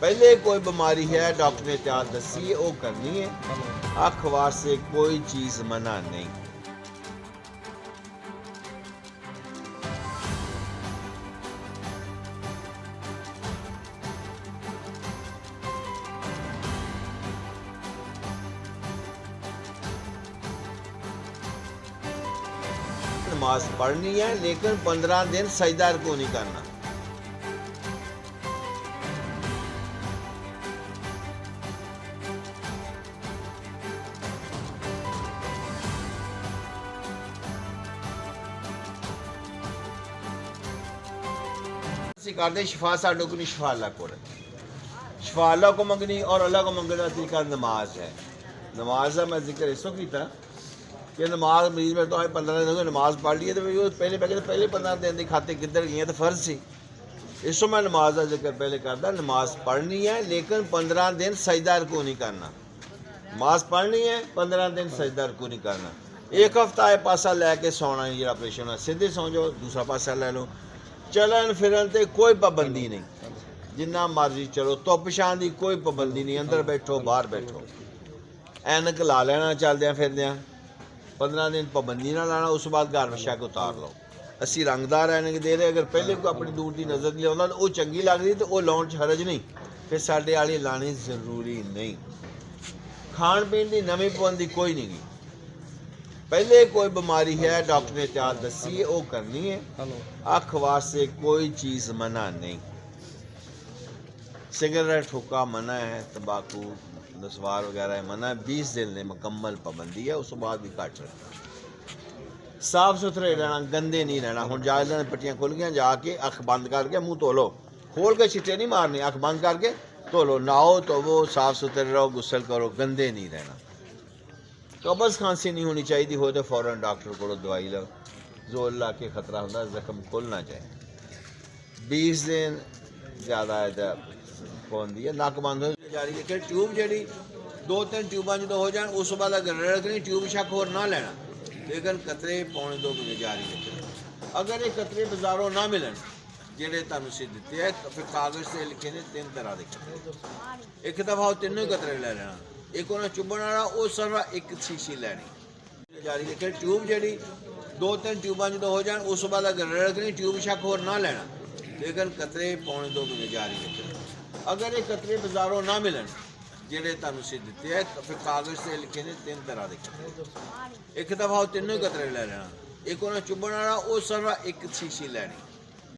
पहले कोई बीमारी है डॉक्टर ने एहतियात दसी है वो करनी है। अख वास्ते कोई चीज मना नहीं। नमाज पढ़नी है लेकिन 15 दिन सजदा को नहीं करना। करते शिफा साडो को नहीं, शिफा अल्लाह को है। शिफा अल्लाह को मंगनी और अल्लाह को मंगने का तरीका नमाज है। नमाज का मैं जिक्र इसो किया कि नमाज मरीज में तो 15 दिन हो गए नमाज पढ़ ली है, तो पहले 15 दिन की खाते किधर गई तो फर्ज सी। इसो मैं नमाज का जिक्र पहले करता। नमाज पढ़नी है लेकिन 15 दिन सजदा को नहीं करना। नमाज पढ़नी है 15 दिन सजदा को नहीं करना। एक हफ्ता है पासा लैके सौना जो ऑपरेशन है, सीधे सौ जाओ, दूसरा पासा ले लो। चलन फिरन ते कोई पाबंदी नहीं, जिन्ना मर्जी चलो। धुप छां की कोई पाबंदी नहीं, अंदर बैठो बाहर बैठो। ऐनक ला लेना चलद्या फिरद्या, 15 दिन पाबंदी ना लाना। उस बाद घर विछा के उतार लो। असी रंगदार ऐनक दे रहे, अगर पहले कोई अपनी दूर की नज़र लिया वो चंगी लगती तो वो लाने च हरज नहीं, फिर साढ़े वाली लानी जरूरी नहीं। खाण पीन की नवी पाबंदी कोई नहीं गी। पहले कोई बीमारी है डॉक्टर ने एहतियात दसी है वो करनी है। अख वास्ते कोई चीज़ मना नहीं। सिगरेट हुक्का मना है, तंबाकू नस्वार वगैरह मना है। 20 दिन ने मुकम्मल पाबंदी है, उस बाद भी घट रखना। साफ सुथरे रहना, गंदे नहीं रहना। हूँ जायदा पट्टियाँ खुल गई, जाके अख बंद करके मुँह धो लो। खोल के छिट्टे नहीं मारने, अख बंद करके धो लो। नहाओ तो वो साफ सुथरे रहो, गुस्सल करो, गंदे नहीं रहना। कब्ज़ खांसी नहीं होनी चाहिए, हो तो फौरन डॉक्टर को दवाई लो। जोर ला के खतरा होता जख्म खुलना चाहिए। 20 दिन ज़्यादा पाबंदी है। नक बंद हो जारी रखे। ट्यूब जी 2-3 ट्यूबा जो हो जाए उस बाद अगर रखनी ट्यूब शक होर ना लेना, लेकिन कतरे पौने 2 महीने जारी रखे। अगर ये कतरे बाजारों ना मिलन जेडे तुम सी दिते है, फिर कागज़ से लिखे ने 3 तरह के। एक दफ़ा वो तीनों ही कतरे ले लेना। एक उन्हें चुभन वाला वो सारा एक शीशी लैनी जारी रखे। ट्यूब जी 2-3 ट्यूबा जो हो जाए उस बाद अगर रखनी ट्यूब शक होर ना लेना, लेकिन कतरे पौने 2 महीने जारी रखे। अगर ये कतरे बाजारों ना मिलन जेडे तुम सी दिते है, फिर कागज़ से लिखे ने 3 तरह के। एक दफ़ा वो तीनों ही कतरे ले लेना। एक उन्हें चुभन वाला वो सारा एक शीशी लैनी।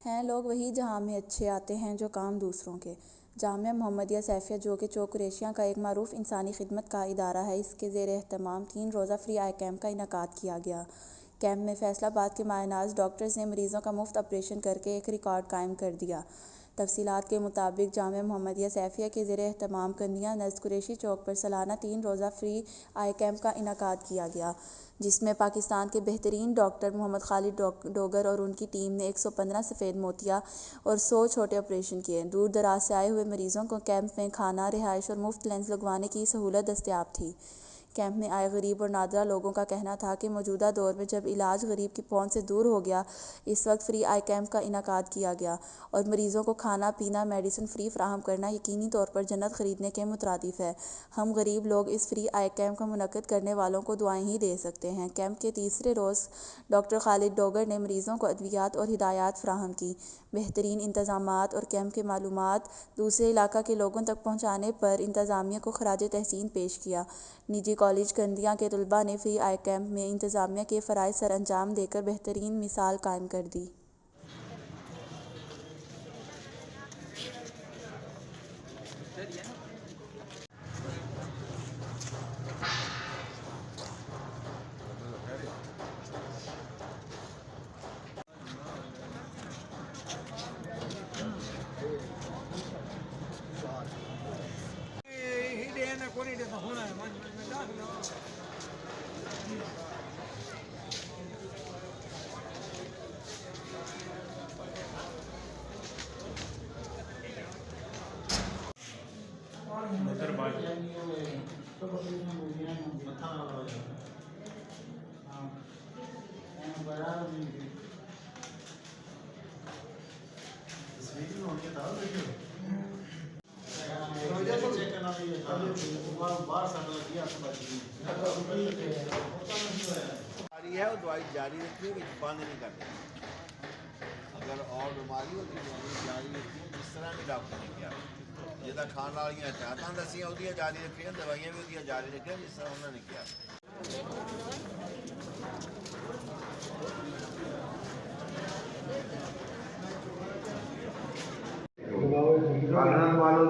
हैं लोग वही जहाँ में अच्छे आते हैं जो काम दूसरों के। जामिया मोहम्मदिया सैफिया जो कि चौक कुरैशिया का एक मारूफ इंसानी खिदमत का इदारा है, इसके ज़ेर एहतमाम 3 रोज़ा फ्री आई कैम्प का इनकाद किया गया। कैम्प में फैसलाबाद के मायनाज डॉक्टर्स ने मरीज़ों का मुफ्त ऑपरेशन करके एक रिकॉर्ड कायम कर दिया। तफसीलात के मुताबिक जामिया मोहम्मदिया सैफिया के ज़ेर एहतमाम कंदियाँ नज़द कुरैशी चौक पर सालाना 3 रोज़ा फ्री आई कैम्प का इनकाद किया गया, जिसमें पाकिस्तान के बेहतरीन डॉक्टर मोहम्मद खालिद डोगर और उनकी टीम ने 115 सफ़ेद मोतिया और 100 छोटे ऑपरेशन किए। दूर दराज से आए हुए मरीज़ों को कैंप में खाना, रिहाइश और मुफ्त लेंस लगवाने की सहूलत दस्तयाब थी। कैंप में आए गरीब और नादरा लोगों का कहना था कि मौजूदा दौर में जब इलाज गरीब की पहुंच से दूर हो गया, इस वक्त फ्री आई कैंप का इनकाद किया गया और मरीज़ों को खाना पीना मेडिसिन फ्री फ्राहम करना यकीनी तौर पर जन्नत ख़रीदने के मुतरादिफ है। हम गरीब लोग इस फ्री आई कैंप का मुनक्किद करने वालों को दुआएं ही दे सकते हैं। कैंप के तीसरे रोज़ डॉक्टर खालिद डोगर ने मरीज़ों को अद्वियात और हिदायत फ्राहम की। बेहतरीन इंतज़ामात और कैंप के मालूमात दूसरे इलाका के लोगों तक पहुँचाने पर इंतज़ामिया को खराज तहसीन पेश किया। निजी कॉलेज कंदियाँ के तलबा ने फ्री आई कैंप में इंतज़ामिया के फ़राइज़ सर अंजाम देकर बेहतरीन मिसाल कायम कर दी। रखिए कि बंद नहीं करते। अगर और बीमारी होती तो जारी रखी, जिस तरह भी डॉक्टर ने किया जिदा खाण वाली हदायतां दसियां उहदियां जारी रखियां, दवाइयां भी उहदियां जारी रखियां जिस तरह उन्होंने किया। वालों